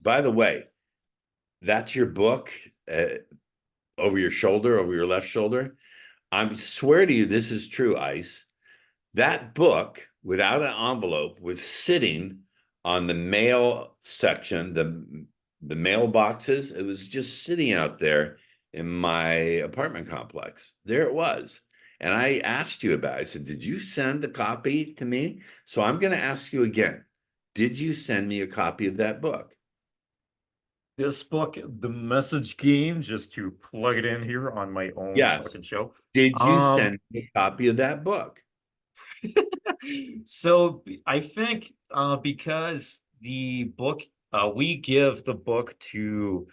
By the way, that's your book over your shoulder, over your left shoulder. I swear to you, this is true, Ice. That book, without an envelope, was sitting on the mail section, the mailboxes. It was just sitting out there in my apartment complex. There it was. And I asked you about it. I said, did you send a copy to me? So I'm going to ask you again. Did you send me a copy of that book? This book, The Message Game, just to plug it in here on my own Yes. fucking show. Did you Um, send me a copy of that book? so I think because the book, we give the book to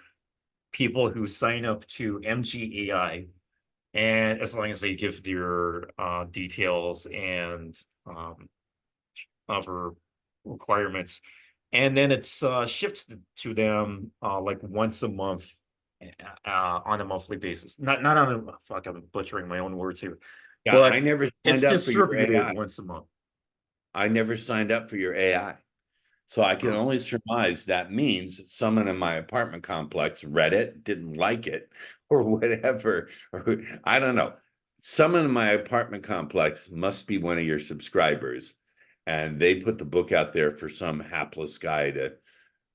people who sign up to MGAI, and as long as they give their details and other requirements, and then it's shipped to them like once a month on a monthly basis. Not on a fuck, I'm butchering my own words here, Yeah, I but never signed it's up for your distributed AI. once a month. I never signed up for your AI. So I can Uh, only surmise that means that someone in my apartment complex read it, didn't like it, or whatever. Or I don't know. Someone in my apartment complex must be one of your subscribers, and they put the book out there for some hapless guy to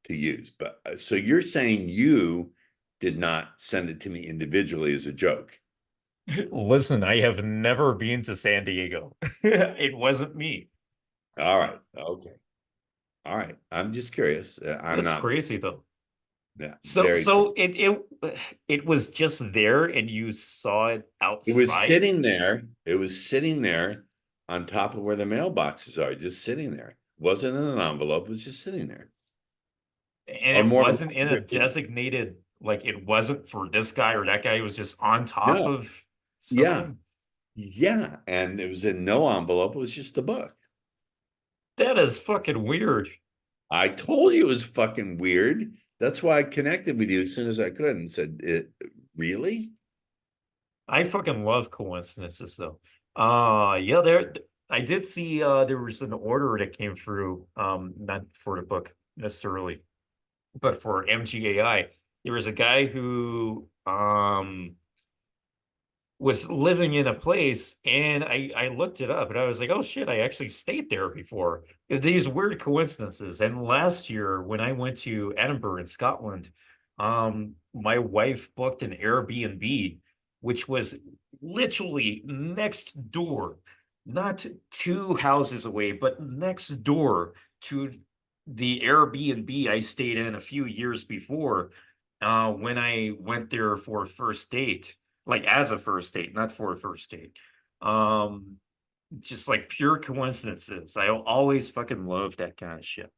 use. But so you're saying you did not send it to me individually as a joke. Listen, I have never been to San Diego. It wasn't me. All right. Okay. All right. I'm just curious. I'm That's not, crazy though. yeah, So very curious. so it was just there and you saw it It was outside sitting there. It was sitting there on top of where the mailboxes are, just sitting there. Wasn't in an envelope, it was just sitting there. and Or it more wasn't in likely a it was, designated, like it wasn't for this guy or that guy. It was just on top no, of yeah, something. yeah. And it was in no envelope, it was just a book. That is fucking weird. I told you it was fucking weird. That's why I connected with you as soon as I could and said, it really? I fucking love coincidences though. Yeah, I did see there was an order that came through, not for the book necessarily, but for MGAI. There was a guy who was living in a place, and I looked it up and I was like, oh shit, I actually stayed there before. These weird coincidences. And last year when I went to Edinburgh in Scotland, my wife booked an Airbnb, which was literally next door, not two houses away, but next door to the Airbnb I stayed in a few years before, when I went there for a first date, like as a first date, not for a first date. Um, just like pure coincidences. I always fucking love that kind of shit.